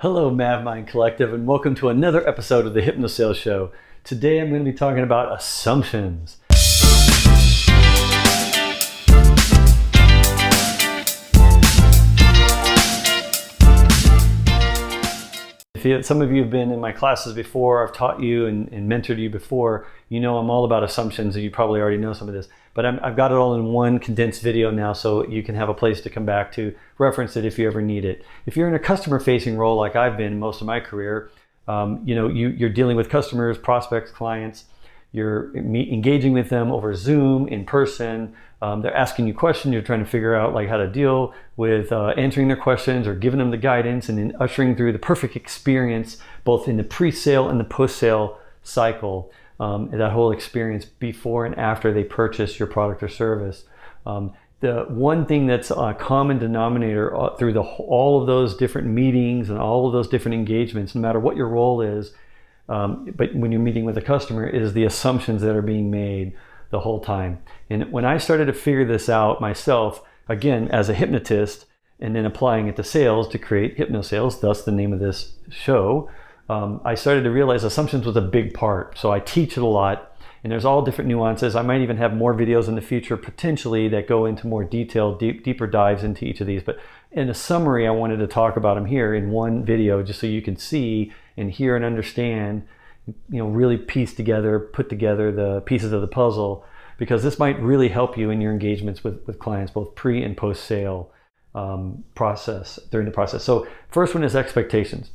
Hello, MavMind Collective, and welcome to another episode of the HypnoSales Show. Today I'm going to be talking about assumptions. Some of you have been in my classes before, I've taught you and mentored you before, you know I'm all about assumptions, and you probably already know some of this. But I've got it all in one condensed video now, so you can have a place to come back to reference it if you ever need it. If you're in a customer-facing role like I've been most of my career, you're dealing with customers, prospects, clients. You're engaging with them over Zoom, in person. They're asking you questions. You're trying to figure out how to deal with answering their questions or giving them the guidance and then ushering through the perfect experience, both in the pre-sale and the post-sale cycle. That whole experience before and after they purchase your product or service. The one thing that's a common denominator through all of those different meetings and all of those different engagements, no matter what your role is, but when you're meeting with a customer, is the assumptions that are being made the whole time. And when I started to figure this out myself, again, as a hypnotist, and then applying it to sales to create HypnoSales, thus the name of this show, I started to realize assumptions was a big part. So I teach it a lot, and there's all different nuances. I might even have more videos in the future potentially that go into more detailed, deeper dives into each of these. But in a summary, I wanted to talk about them here in one video, just so you can see and hear and understand, really put together the pieces of the puzzle, because this might really help you in your engagements with clients, both pre and post sale during the process. So first one is expectations.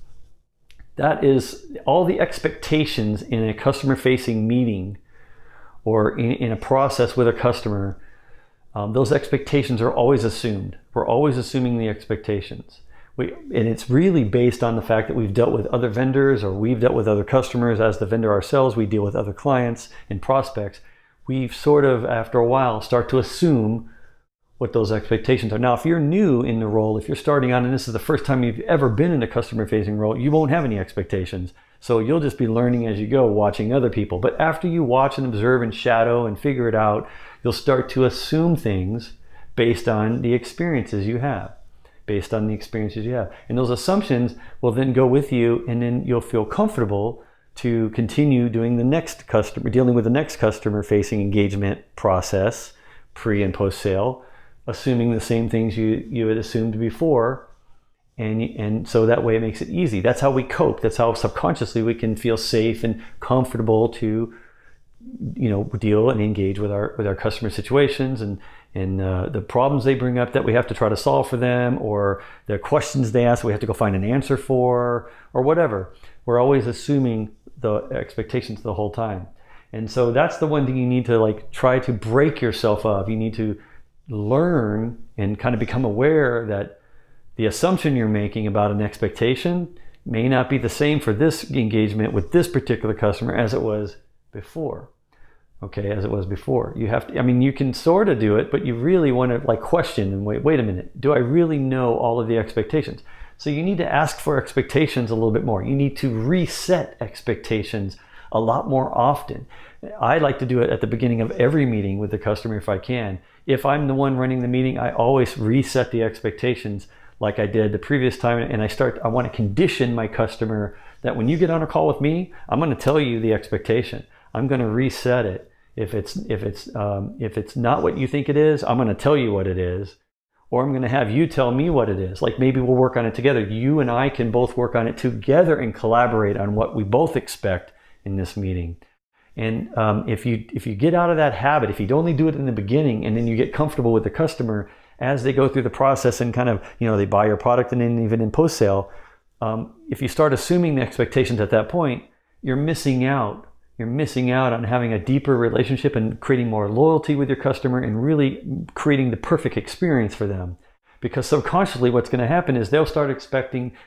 That is all the expectations in a customer-facing meeting or in a process with a customer. Those expectations are always assumed. We're always assuming the expectations. And it's really based on the fact that we've dealt with other vendors or we've dealt with other customers. As the vendor ourselves, we deal with other clients and prospects. We've sort of, after a while, start to assume what those expectations are. Now, if you're new in the role, if you're starting out and this is the first time you've ever been in a customer-facing role, you won't have any expectations. So you'll just be learning as you go, watching other people. But after you watch and observe and shadow and figure it out, you'll start to assume things based on the experiences you have. And those assumptions will then go with you, and then you'll feel comfortable to continue dealing with the next customer-facing engagement process, pre and post sale, assuming the same things you had assumed before, and so that way it makes it easy. That's how we cope. That's how subconsciously we can feel safe and comfortable to deal and engage with our customer situations and the problems they bring up that we have to try to solve for them, or the questions they ask we have to go find an answer for, or whatever. We're always assuming the expectations the whole time. And so that's the one thing you need to try to break yourself of. You need to learn and kind of become aware that the assumption you're making about an expectation may not be the same for this engagement with this particular customer as it was before. You have to, you can sort of do it, but you really want to question and wait a minute, do I really know all of the expectations? So you need to ask for expectations a little bit more. You need to reset expectations a lot more often. I like to do it at the beginning of every meeting with the customer if I can. If I'm the one running the meeting, I always reset the expectations like I did the previous time, and I want to condition my customer that when you get on a call with me, I'm going to tell you the expectation. I'm going to reset it. If it's not what you think it is, I'm going to tell you what it is, or I'm going to have you tell me what it is. Maybe we'll work on it together. You and I can both work on it together and collaborate on what we both expect in this meeting. And if you get out of that habit, if you only do it in the beginning and then you get comfortable with the customer as they go through the process and kind of, they buy your product, and then even in post-sale, if you start assuming the expectations at that point, you're missing out. You're missing out on having a deeper relationship and creating more loyalty with your customer and really creating the perfect experience for them. Because subconsciously what's going to happen is they'll start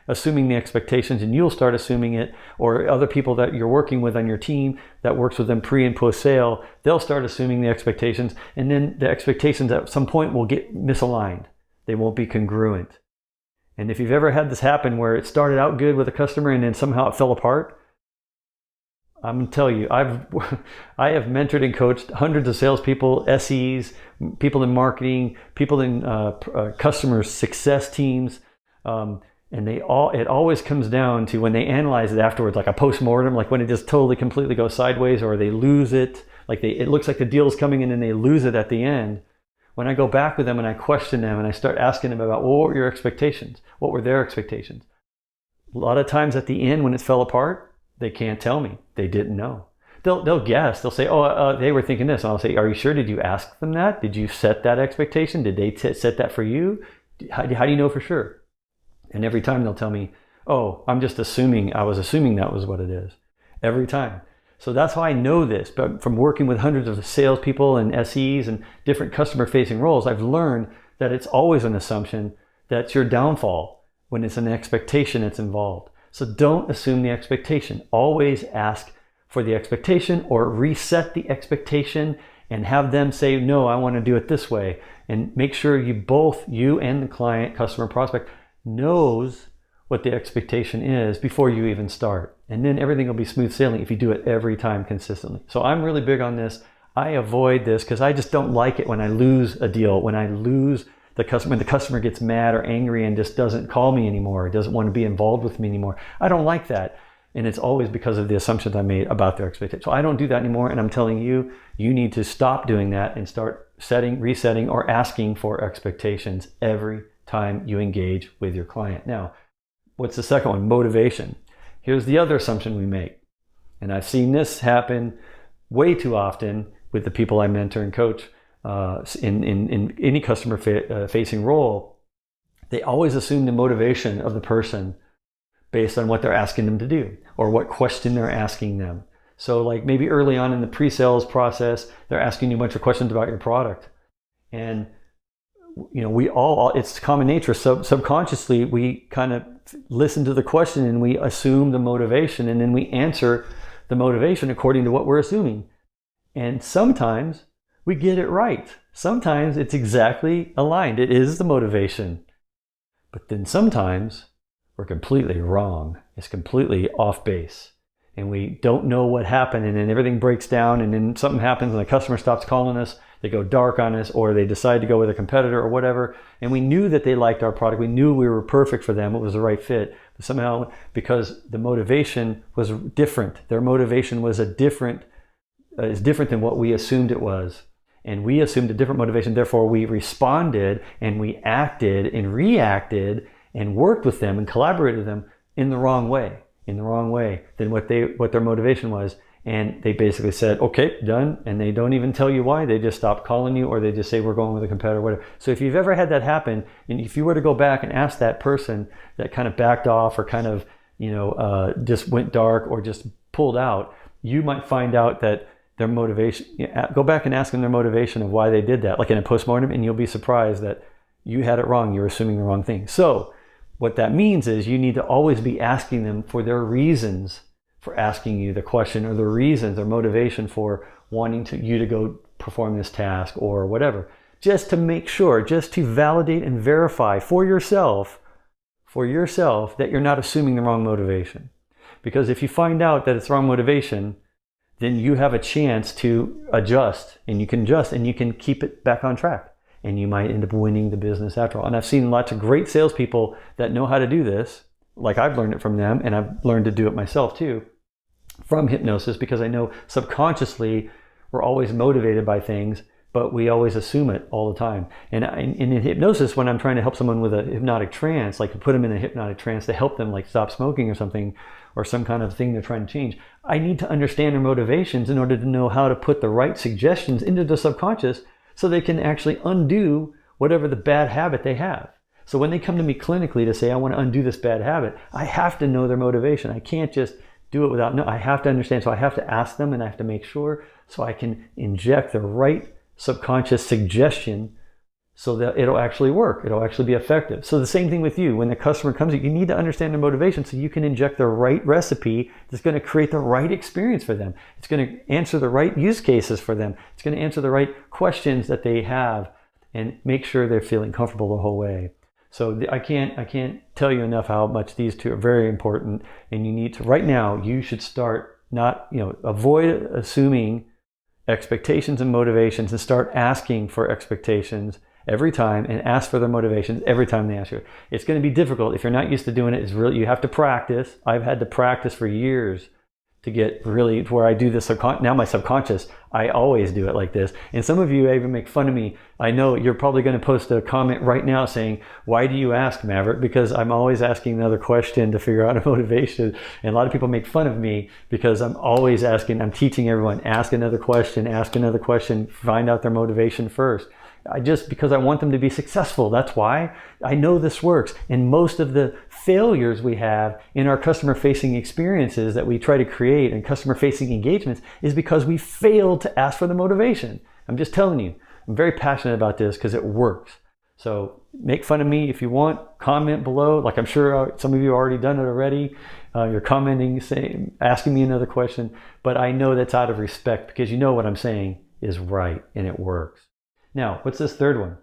assuming the expectations, and you'll start assuming it, or other people that you're working with on your team that works with them pre and post sale, they'll start assuming the expectations, and then the expectations at some point will get misaligned. They won't be congruent. And if you've ever had this happen where it started out good with a customer and then somehow it fell apart, I'm going to tell you, I have mentored and coached hundreds of salespeople, SEs, people in marketing, people in customer success teams, And it always comes down to when they analyze it afterwards, like a post-mortem, like when it just totally completely goes sideways, or they lose it, like it looks like the deal's coming in and they lose it at the end. When I go back with them and I question them and I start asking them about, well, what were your expectations? What were their expectations? A lot of times at the end when it fell apart, they can't tell me. They didn't know. They'll guess. They'll say, they were thinking this. And I'll say, are you sure? Did you ask them that? Did you set that expectation? Did they set that for you? How do you know for sure? And every time they'll tell me, oh, I'm just assuming, I was assuming that was what it is. Every time. So that's how I know this. But from working with hundreds of salespeople and SEs and different customer-facing roles, I've learned that it's always an assumption that's your downfall when it's an expectation that's involved. So don't assume the expectation. Always ask for the expectation or reset the expectation and have them say, no, I want to do it this way. And make sure you and the client, customer, prospect knows what the expectation is before you even start. And then everything will be smooth sailing if you do it every time consistently. So I'm really big on this. I avoid this because I just don't like it when I lose a deal, when I lose the customer, when the customer gets mad or angry and just doesn't call me anymore, or doesn't want to be involved with me anymore. I don't like that. And it's always because of the assumptions I made about their expectations. So I don't do that anymore. And I'm telling you, you need to stop doing that and start resetting, or asking for expectations every time you engage with your client. Now, what's the second one? Motivation. Here's the other assumption we make. And I've seen this happen way too often with the people I mentor and coach in any customer facing role. They always assume the motivation of the person based on what they're asking them to do or what question they're asking them. So like maybe early on in the pre-sales process, they're asking you a bunch of questions about your product. And we all, it's common nature. So subconsciously, we kind of listen to the question and we assume the motivation, and then we answer the motivation according to what we're assuming. And sometimes we get it right. Sometimes it's exactly aligned. It is the motivation. But then sometimes we're completely wrong. It's completely off base. And we don't know what happened, and then everything breaks down, and then something happens and the customer stops calling us, they go dark on us, or they decide to go with a competitor or whatever. And we knew that they liked our product. We knew we were perfect for them. It was the right fit. But somehow, because the motivation was different, their motivation was is different than what we assumed it was. And we assumed a different motivation. Therefore, we responded and we acted and reacted and worked with them and collaborated with them in the wrong way than what their motivation was. And they basically said, okay, done. And they don't even tell you why. They just stop calling you, or they just say, we're going with a competitor, whatever. So if you've ever had that happen, and if you were to go back and ask that person that kind of backed off or kind of, just went dark or just pulled out, you might find out that their motivation, go back and ask them their motivation of why they did that, like in a postmortem, and you'll be surprised that you had it wrong. You were assuming the wrong thing. So what that means is you need to always be asking them for their reasons for asking you the question, or the reasons, their motivation for wanting you to go perform this task or whatever, just to make sure, just to validate and verify for yourself that you're not assuming the wrong motivation. Because if you find out that it's wrong motivation, then you have a chance to adjust, and you can adjust and you can keep it back on track. And you might end up winning the business after all. And I've seen lots of great salespeople that know how to do this, like I've learned it from them, and I've learned to do it myself too, from hypnosis, because I know subconsciously we're always motivated by things, but we always assume it all the time. And in hypnosis, when I'm trying to help someone with a hypnotic trance, like to put them in a hypnotic trance to help them like stop smoking or something, or some kind of thing they're trying to change, I need to understand their motivations in order to know how to put the right suggestions into the subconscious so they can actually undo whatever the bad habit they have. So when they come to me clinically to say, I want to undo this bad habit, I have to know their motivation. I can't just do it without, I have to understand. So I have to ask them, and I have to make sure so I can inject the right subconscious suggestion so that it'll actually work. It'll actually be effective. So the same thing with you. When the customer comes, you need to understand their motivation so you can inject the right recipe that's going to create the right experience for them. It's going to answer the right use cases for them. It's going to answer the right questions that they have and make sure they're feeling comfortable the whole way. So I can't tell you enough how much these two are very important. And you need to, right now, you should start avoid assuming expectations and motivations and start asking for expectations every time and ask for their motivations every time they ask you. It's going to be difficult if you're not used to doing it. It's really, you have to practice. I've had to practice for years to get really to where I do this. Now my subconscious, I always do it like this. And some of you even make fun of me. I know you're probably going to post a comment right now saying, why do you ask, Maverick? Because I'm always asking another question to figure out a motivation. And a lot of people make fun of me because I'm always asking, I'm teaching everyone, ask another question, find out their motivation first. Because I want them to be successful. That's why I know this works. And most of the failures we have in our customer facing experiences that we try to create and customer facing engagements is because we failed to ask for the motivation. I'm just telling you, I'm very passionate about this because it works. So make fun of me if you want, comment below. Like I'm sure some of you have already done it already. You're commenting, saying, asking me another question, but I know that's out of respect because you know what I'm saying is right and it works. Now, what's this third one?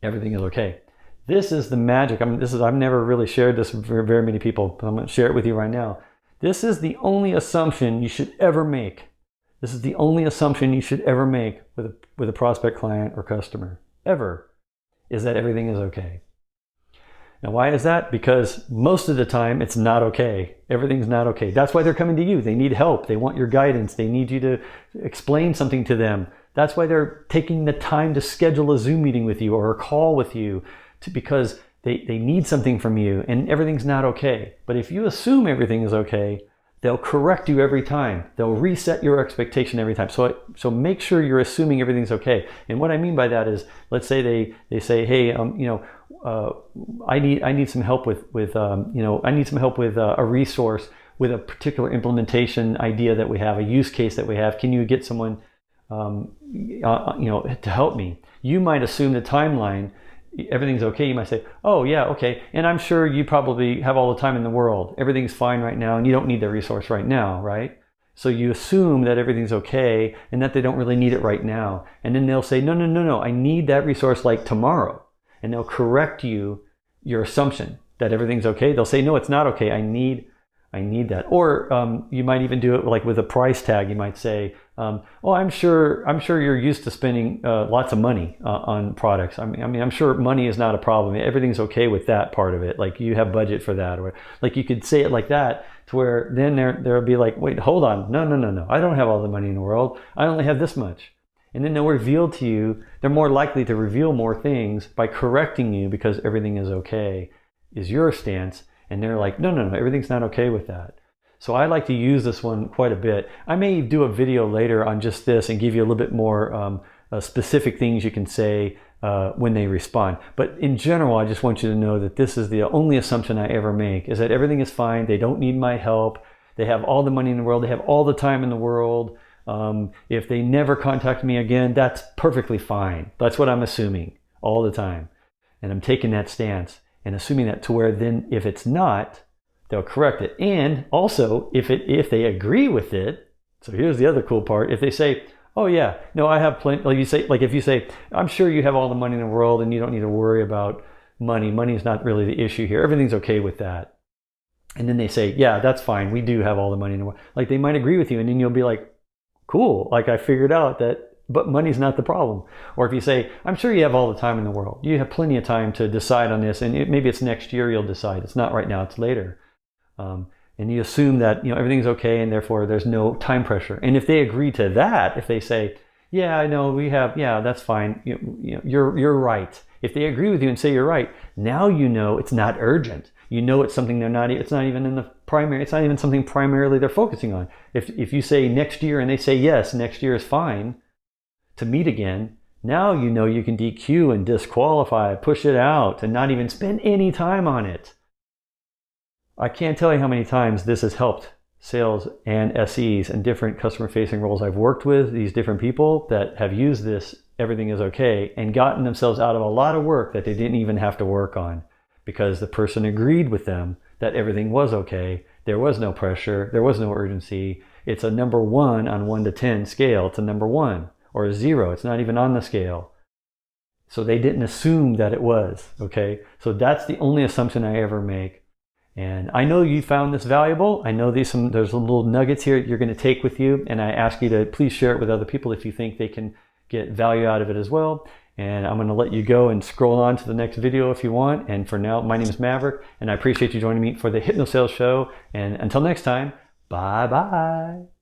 Everything is okay. This is the magic. I've never really shared this with very many people, but I'm going to share it with you right now. This is the only assumption you should ever make. This is the only assumption you should ever make with a prospect, client, or customer, ever, is that everything is okay. Now, why is that? Because most of the time, it's not okay. Everything's not okay. That's why they're coming to you. They need help. They want your guidance. They need you to explain something to them. That's why they're taking the time to schedule a Zoom meeting with you or a call with you because they need something from you and everything's not okay. But if you assume everything is okay, they'll correct you every time. They'll reset your expectation every time. So make sure you're assuming everything's okay. And what I mean by that is, let's say they say, hey, I need some help with a resource with a particular implementation idea that we have, a use case that we have. Can you get someone to help me? You might assume the timeline, everything's okay. You might say, oh yeah, okay. And I'm sure you probably have all the time in the world. Everything's fine right now and you don't need the resource right now, right? So you assume that everything's okay and that they don't really need it right now. And then they'll say, no, I need that resource like tomorrow. And they'll correct your assumption that everything's okay. They'll say, no, it's not okay. I need that. Or you might even do it like with a price tag. You might say, I'm sure you're used to spending lots of money on products. I'm sure money is not a problem. Everything's okay with that part of it. Like you have budget for that, or like you could say it like that to where then there'll be like, wait, hold on, no, I don't have all the money in the world. I only have this much. And then they'll reveal to you. They're more likely to reveal more things by correcting you because everything is okay, is your stance. And they're like, no, everything's not okay with that. So I like to use this one quite a bit. I may do a video later on just this and give you a little bit more specific things you can say when they respond. But in general, I just want you to know that this is the only assumption I ever make, is that everything is fine. They don't need my help. They have all the money in the world. They have all the time in the world. If they never contact me again, that's perfectly fine. That's what I'm assuming all the time. And I'm taking that stance and assuming that, to where then if it's not, they'll correct it. And also if they agree with it, so here's the other cool part. If they say, oh yeah, no, I have plenty, if you say, I'm sure you have all the money in the world and you don't need to worry about money. Money is not really the issue here. Everything's okay with that. And then they say, yeah, that's fine. We do have all the money in the world. Like they might agree with you and then you'll be like, cool. Like I figured out that, but money's not the problem. Or if you say, I'm sure you have all the time in the world. You have plenty of time to decide on this, and maybe it's next year you'll decide. It's not right now, it's later. And you assume that everything's okay and therefore there's no time pressure. And if they agree to that, if they say, yeah, I know we have, yeah, that's fine. You're right. If they agree with you and say you're right, now it's not urgent. It's something it's not even in the primary, it's not even something primarily they're focusing on. If you say next year and they say yes, next year is fine to meet again, now you can DQ and disqualify, push it out, and not even spend any time on it. I can't tell you how many times this has helped sales and SEs and different customer-facing roles I've worked with, these different people that have used this, everything is okay, and gotten themselves out of a lot of work that they didn't even have to work on because the person agreed with them that everything was okay. There was no pressure. There was no urgency. It's a number 1 on 1 to 10 scale. It's a number 1. Or a 0, it's not even on the scale. So they didn't assume that it was, okay? So that's the only assumption I ever make. And I know you found this valuable. I know there's little nuggets here you're going to take with you, and I ask you to please share it with other people if you think they can get value out of it as well. And I'm going to let you go and scroll on to the next video if you want. And for now, my name is Maverick, and I appreciate you joining me for the HypnoSales show. And until next time, bye-bye.